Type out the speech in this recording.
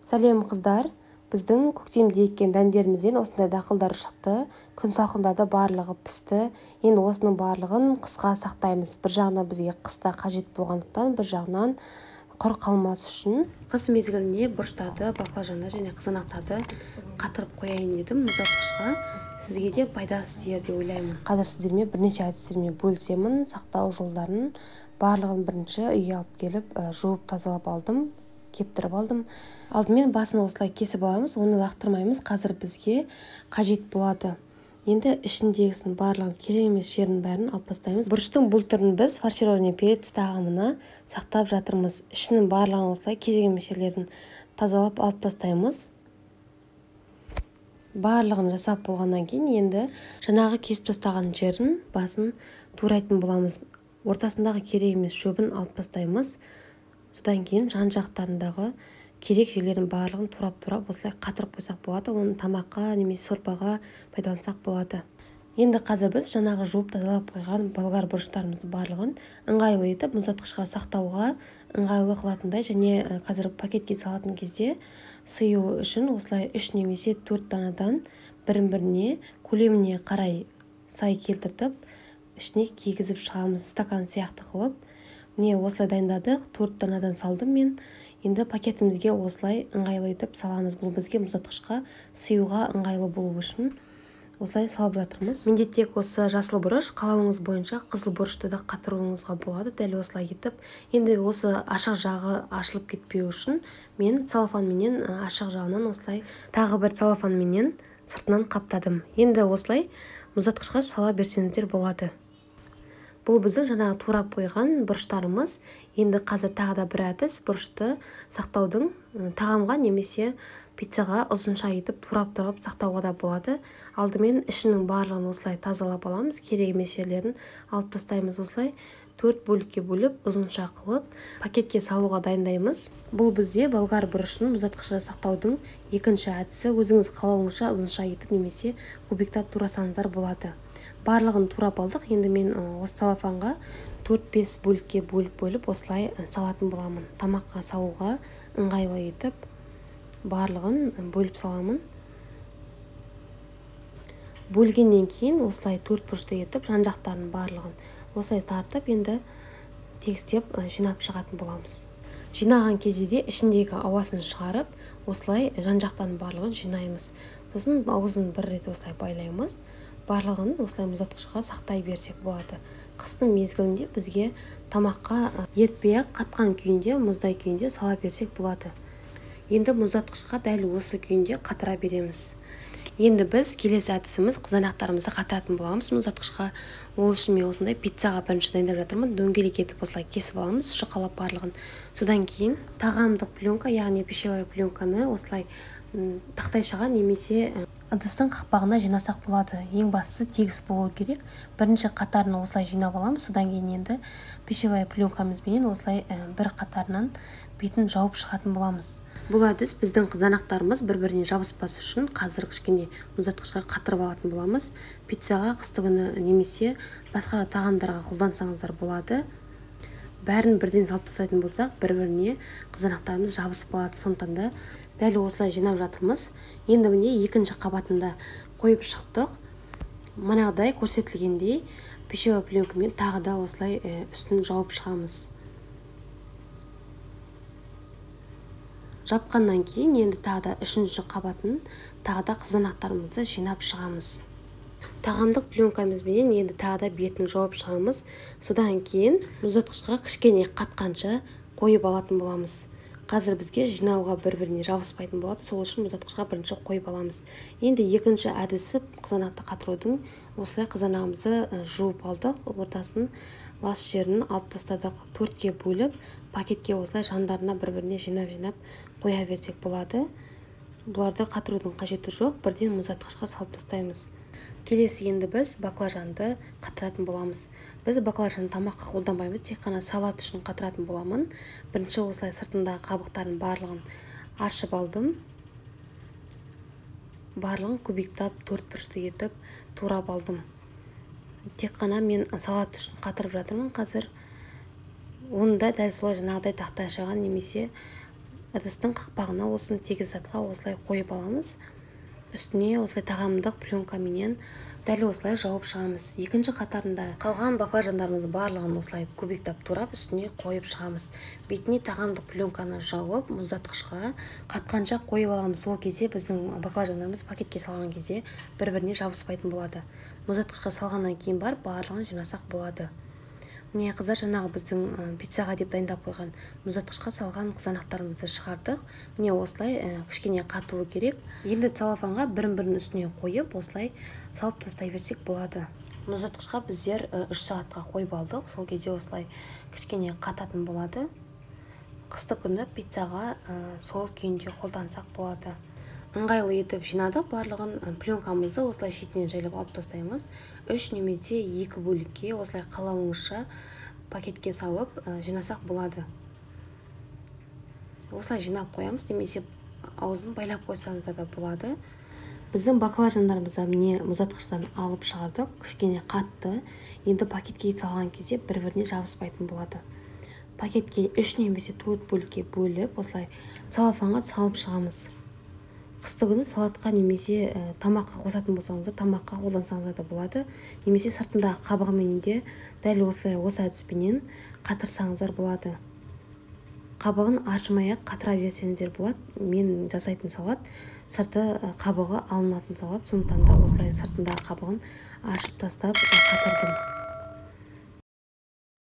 Сәлем қыздар, біздің көктемде еккен дәндерімізден осындай дақылдар шықты, күн салқындады, барлығы пісті. Енді осының барлығын қысқа сақтаймыз. Бір жағынан бізге қыста қажет болғандықтан, бір жағынан құр қалмас үшін қыс мезгілінде бұрыштарды, баклажанды және қызанақтарды қатырып қояйын дедім мұздатқышқа. Сізге де пайдасы тиер деп ойлаймын. Қазір сіздермен бірнеше әдістермен бөлісемін. Сақтау жолдарын барлығын бірінші үйге алып келіп жуып тазалап алдым. Кептіріп алдым. Алдымен басын осылай кесіп аламыз, оны лақтырмаймыз. Қазір бізге қажет болады. Енді ішіндегісінің барлығын керек емес жерінің бәрін алып тастаймыз. Бұрыштың бұл түрін біз фаршированный перец тағамына сақтап жатырмыз. Ішінің барлығын осылай керек емес жерлерін тазалап алып тастаймыз. Барлығын жасап болғаннан кейін енді жаңағы кесіп тастаған жерін басын турайтын боламыз. Ортасындағы керек емес шөбін алып тастаймыз. Содан кейін жан-жақтарындағы керек жерлерін барлығын турап осылай қатырып қойсақ болады. Оны тамаққа немесе сорпаға пайдалансақ болады. Енді қазір біз жаңағы жуып тазалап қойған болгар бұрыштарымызды барлығын ыңғайлы етіп мұздатқышқа сақтауға ыңғайлы қылатындай және қазір пакетке салатын кезде сыю үшін осылай 3 немесе 4 данадан бірін-біріне көлеміне қарай сай келтіртіп ішіне кигізіп шығамыз, стакан сияқты қылып. Міне осылай дайындадық, 4 данадан салдым мен. Енді пакетімізге осылай ыңғайлы етіп саламыз. Бұл бізге мұздатқышқа сыюға ыңғайлы болу үшін осылай салып жатырмыз. Менде тек осы жасыл бұрыш, қалауыңыз бойынша қызыл бұрышты да қатыруыңызға болады, дәл осылай етіп. Енді осы ашық жағы ашылып кетпеу үшін мен целлофанменен ашық жағынан осылай тағы бір целлофанменен сыртынан қаптадым. Енді осылай мұздатқышқа сала берсеңіздер болады. Бұл біздің жаңағы турап қойған бұрыштарымыз. Енді қазір тағы да бір әдіс бұрышты сақтаудың тағамға немесе пиццаға ұзынша етіп турап сақтауға да болады. Алдымен ішінің барлығын осылай тазалап аламыз. Керек емес жерлерін алып тастаймыз. Осылай 4 бөлікке бөліп ұзынша қылып пакетке салуға дайындаймыз. Бұл бізде болгар бұрышын мұздатқышта сақтаудың екінші әдісі. Өзіңіз қалауыңызша ұзынша етіп немесе кубиктап турасаңыздар болады. Барлығын турап алдық. Енді мен осы целлофанға 4-5 бөлікке бөліп осылай салатын боламын. Тамаққа салуға ыңғайлы етіп барлығын бөліп саламын. Бөлгеннен кейін осылай 4 бұрышты етіп жан-жақтарын барлығын осылай тартып енді тегістеп жинап шығатын боламыз. Жинаған кезде де ішіндегі ауасын шығарып осылай жан-жақтарын барлығын жинаймыз. Сосын аузын бір рет осылай байлаймыз. Барлығын осылай мұздатқышқа сақтай берсек болады. Қыстың мезгілінде бізге тамаққа ерітпей қатқан күйінде, мұздай күйінде сала берсек болады. Енді мұздатқышқа дәл осы күйінде қатыра береміз. Енді біз келесі әдісіміз қызанақтарымызды қатыратын боламыз мұздатқышқа. Ол үшін мен осындай пиццаға бірінші дайындап жатырмын. Дөңгелек етіп осылай кесіп аламыз, шұқалап барлығын. Содан кейін тағамдық пленка, яғни пищевой пленканы осылай тақтайшаға немесе ыдыстың қақпағына жинасақ болады. Ең бастысы тегіс болуы керек. Бірінші қатарын осылай жинап аламыз. Содан кейін енді пищевой пленкамызбен осылай бір қатарынан бетін жауып шығатын боламыз. Бұл әдіс біздің қызанақтарымыз бір-біріне жабыспас үшін қазір кішкене мұздатқышқа қатырып алатын боламыз. Пиццаға қыстыгүні немесе басқа тағамдарға қолдансаңыздар болады. Бәрін бірден салып тастайтын болсақ, бір-біріне қызанақтарымыз жабысып қалады. Сондықтан да дәл осылай жинап жатырмыз. Енді міне екінші қабатында қойып шықтық. Манағыдай көрсетілгендей пищевой пленкамен тағы да осылай үстін жауып шығамыз. Жапқаннан кейін енді тағы да үшінші қабатын тағы да қызанақтарымызды жинап шығамыз. Тағамдық пленкамызбен енді тағы да бетін жауып шығамыз. Содан кейін мұздатқышқа кішкене қатқанша қойып алатын боламыз. Қазір бізге жинауға бір-біріне жабыспайтын болады. Сол үшін мұздатқышқа бірінші қойып аламыз. Енді екінші әдісі қызанақты қатырудың. Осылай қызанағымызды жуып алдық. Ортасын лас жерін алып тастадық. 4-ке бөліп пакетке осылай жандарына бір-біріне жинап қоя берсек болады. Бұларды қатырудың қажеті жоқ. Бірден мұздатқышқа салып тастаймыз. Келесі енді біз баклажанды қатыратын боламыз. Біз баклажанды тамаққа қолданбаймыз, тек қана салат үшін қатыратын боламын. Бірінші осылай сыртындағы қабықтарын барлығын аршып алдым. Барлығын кубиктап 4 бұрышты етіп турап алдым. Тек қана мен салат үшін қатырып жатырмын қазір. Оны да дәл солай жаңағыдай тақтайшаға немесе ыдыстың қақпағына болсын тегіс затқа осылай қойып аламыз. Үстіне осылай тағамдық пленкаменен дәл осылай жауып шығамыз. Екінші қатарында қалған баклажандарымыз барлығын осылай көбіктеп турап үстіне қойып шығамыз. Бетіне тағамдық пленканы жауып мұздатқышқа қатқанша қойып аламыз. Сол кезде біздің баклажандарымыз пакетке салған кезде бір-біріне жабыспайтын болады. Мұздатқышқа салғаннан кейін барлығын жинасақ болады. Міне қыздар, жаңағы біздің пиццаға деп дайындап қойған мұздатқышқа салған қызанақтарымызды шығардық. Міне осылай кішкене қатуы керек. Енді целлофанға бірін-бірінің үстіне қойып, осылай салып тастай берсек болады. Мұздатқышқа біздер 3 сағатқа қойып алдық. Сол кезде осылай кішкене қататын болады. Қысты күні пиццаға сол күйінде қолдансақ болады. Ыңғайлы етіп жинадық барлығын. Пленкамызды осылай шетінен жайлап алып тастаймыз. 3 немесе 2 бөлікке осылай қалауыңызша пакетке салып жинасақ болады. Осылай жинап қоямыз, немесе аузын байлап қойсаңыздар да болады. Біздің баклажандарымызды міне мұздатқыштан алып шығардық. Кішкене қатты. Енді пакетке салған кезде бір-біріне жабыспайтын болады. Пакетке 3 немесе 4 бөлікке бөліп, осылай целлофанға салып шығамыз. Қысты күні салатқа немесе тамаққа қосатын болсаңыздар, тамаққа қолдансаңыздар да болады. Немесе сыртындағы қабығымен де дәл осылай осы әдіспенен қатырсаңыздар болады. Қабығын ашымай-ақ қатыра берсеңіздер болады. Мен жасайтын салат сырты қабығы алынатын салат, сондықтан да осылай сыртындағы қабығын ашып тастап қатырдым.